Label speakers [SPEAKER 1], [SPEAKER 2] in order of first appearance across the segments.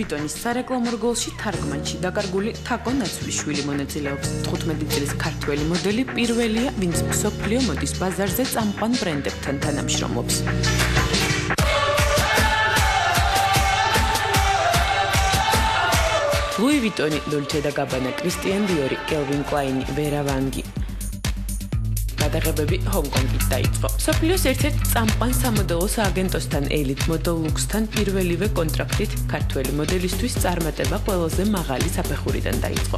[SPEAKER 1] ვიტონის სარეკლამო რგოლში თარგმანში დაკარგული თაკო ნაცვლიშვილი მონაწილეობს. 15 წლის ქართველი მოდელი პირველია, ვინც მსოფლიო მოდის ბაზარზე წამყვან ბრენდებთან თანამშრომლობს. ლუი ვიტონი, დოლჩე და გაბანა, კრისტიან დიორი, კელვინ კლაინი, ვერა ვანგი. გადაღებები ჰონკონგით დაიწყო. მსოფლიოს ერთ-ერთ წამყვან სამოდელო სააგენტოსთან ელიტ მოდელ ლუქსთან პირველივე კონტრაქტით ქართველი მოდელისთვის წარმატება ყველაზე მაღალი საფეხურიდან დაიწყო.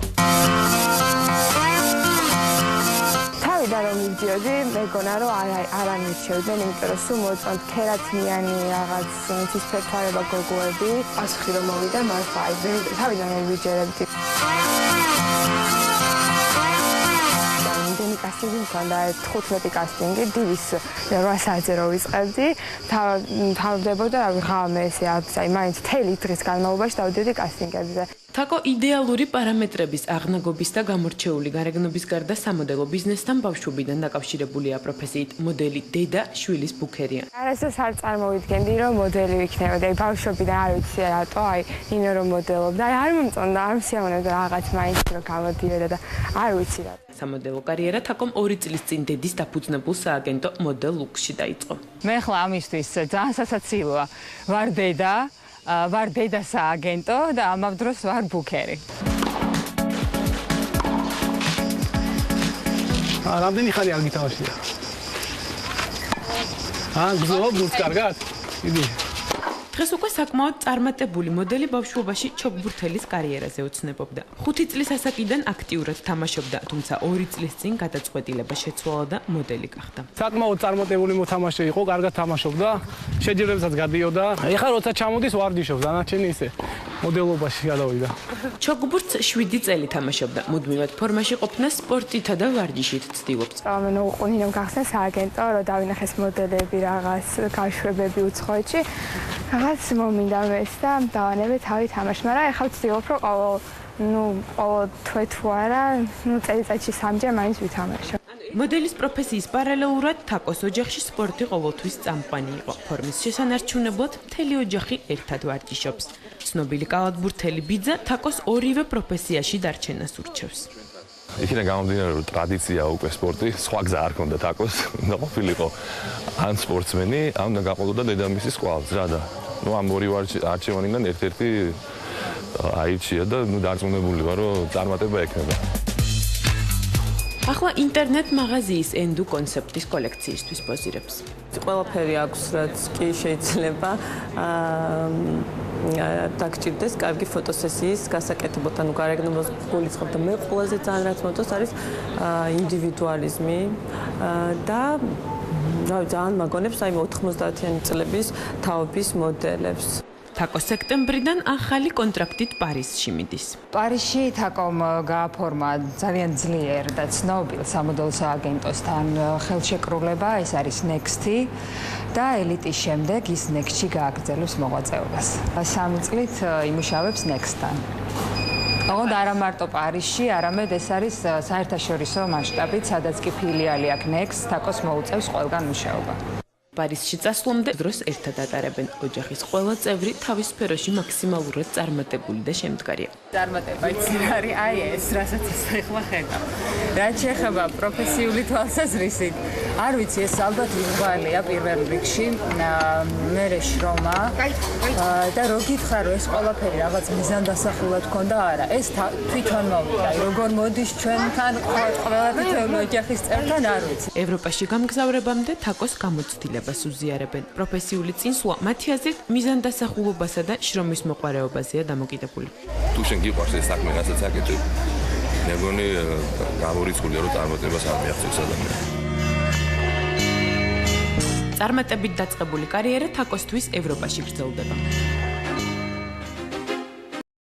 [SPEAKER 2] თავიდან რომ მივდიოდი, მეგონა რომ არ ამირჩევდნენ, იმიტომ რომ სულ მოწონთ ქერათმიანი რაღაც ცისფერთვარება გოგოები. პასუხი რომ მოვიდა, მართლა თავიდან რომ ვიჯერებდი. კასტინგი მქონდა 15 კასტინგი, დილის 8 საათზე რო ვიწყებდი, თავდებოდა ღამე ესე, აი მაინც მთელი დღის განმავლობაში დავდიოდი კასტინგებზე.
[SPEAKER 1] თაკო idеალური პარამეტრების აღნაგობის და გამორჩეული გარეგნობის გარდა სამოდელო ბიზნესთან ბავშვობიდან დაკავშირებულია პროფესიით. მოდელი დედა შვილის ბუქერია.
[SPEAKER 2] არასდროს არ წარმოვიდგენდი რომ მოდელი ვიქნებოდი. აი ბავშვობიდან არ ვიცი რატო, აი ნინო რომ მოდელობდა, აი არ მომწონდა, არ მსიამოვნებდა რაღაც მაინც რომ გამოდიოდა და არ ვიცი რა.
[SPEAKER 1] სამოდელო კარიერა თაკომ 2 წლის წინ დედის დაფუძნებულ სააგენტო მოდელ ლუქსში დაიწყო.
[SPEAKER 3] მე ხლა ამისთვის ძალიან სასაცილოა. ვარ დედა სააგენტო და ამავ დროს ვარ ბუქერი.
[SPEAKER 4] რამდენი ხანი არ გითამაშია? გზნობ გულს კარგად? იგი
[SPEAKER 1] დღეს უკვე საკმაოდ წარმატებული მოდელი ბავშვობაში ჩოგბურთელის კარიერაზე ოცნებობდა. 5 წლის ასაკიდან აქტიურად თამაშობდა, თუმცა 2 წლის წინ გადაწყვეტილება შეცვალა და მოდელი გახდა.
[SPEAKER 4] საკმაოდ წარმატებული მოთამაშე იყო, კარგად თამაშობდა, შეჯიბრებსაც გადიოდა. ეხლა როცა ჩამოდის ვარჯიშობს, დანარჩენი ისე მოდელობაში გადავიდა.
[SPEAKER 1] ჩოგბურთს 7 წელი თამაშობდა, მუდმივად ფორმაში ყოფნა სპორტითა და ვარჯიშით ცდილობს.
[SPEAKER 2] ამენო უყუნინო გახსნა სააგენტო, რომ დავინახეს მოდელები რაღაც გაშვებები უცხოეთში. რაღაც მომინდა მეც და დავანებე თავი თამაში, მაგრამ ეხლა ვცდილობ რომ ყოველ თვე არა, წელიწადში 3-ჯერ მაინც ვითამაშო.
[SPEAKER 1] მოდელის პროფესიის პარალელურად თაკოს ოჯახში სპორტი ყოველთვის წამყვანი იყო. ფორმის შესანარჩუნებლად მთელი ოჯახი ერთად ვარჯიშობს. ცნობილი კალათბურთელი ბიძა თაკოს ორივე პროფესიაში დარჩენას ურჩევს.
[SPEAKER 5] იქიდან გამომდინარე რომ ტრადიცია უკვე სპორტი, სხვა გზა არ ქონდა თაკოს, უნდა ყოფილიყო ან სპორტსმენი, ან უნდა გაყოლოდა დედამისის კვალს რა და ამ ორი არჩევანიდან ერთ-ერთი აირჩია და დარწმუნებული ვარ რომ წარმატება ექნება.
[SPEAKER 1] ახლა ინტერნეტ მაღაზიის ენდუ კონცეპტის კოლექციისთვის პოზირებს.
[SPEAKER 6] ყველაფერი აქვს, რაც კი შეიძლება დაგჭირდეს კარგი ფოტოსესიის გასაკეთებლად, ანუ გარეგნობას გულისხმობ და მე ყველაზე ძალიან რაც მოწონს არის ინდივიდუალიზმი და ძალიან მაგონებს აი 90-იანი წლების თაობის მოდელებს.
[SPEAKER 1] თაკო სექტემბრიდან ახალი კონტრაქტით პარიზში მიდის.
[SPEAKER 3] პარიზში თაკომ გააფორმა ძალიან ძლიერ და ცნობილ სამოდელო სააგენტოსთან ხელშეკრულება, ეს არის Next-ი და ელიტის შემდეგ ის Next-ში გააგრძელებს მოღვაწეობას. 3 წლით იმუშავებს Next-თან. ოღონდ არა მარტო პარიზში, არამედ ეს არის საერთაშორისო მასშტაბით, სადაც კი ფილიალი აქვს Next, თაკოს მოუწევს ყველგან მუშაობა.
[SPEAKER 1] პარიზში წასვლამდე დროს ერთად ატარებენ. ოჯახის ყველა წევრი თავის სფეროში მაქსიმალურად წარმატებული და შემდგარია.
[SPEAKER 3] წარმატება იცი არის აი ეს, რასაც ახლა ხედავ. რაც შეეხება პროფესიული თვალსაზრისით, არ ვიცი, ეს ალბათ იღვალია პირველ რიგში, მერე შრომა და რო გითხრა რომ ეს ყველაფერი რაღაც მიზანდასახულად ქონდა, არა, ეს თვითონ მოვიდა. როგორ მოდის ჩვენთან ყველა თითოეული ოჯახის წევრთან არ ვიცი.
[SPEAKER 1] ევროპაში გამგზავრებამდე თაკოს გამოცდილებას უზიარებენ. პროფესიული წინსვლა მათი აზრით მიზანდასახულობასა და შრომის მოყვარეობაზეა დამოკიდებული.
[SPEAKER 5] თუ შენ გიყვარს ეს საქმე, რასაც აკეთებ, მეგონი გამორიცხულია რომ წარმატებას არ მიაღწევს ადამიანს.
[SPEAKER 1] წარმატებით დაწყებული კარიერა თაკოსთვის ევროპაში გრძელდება.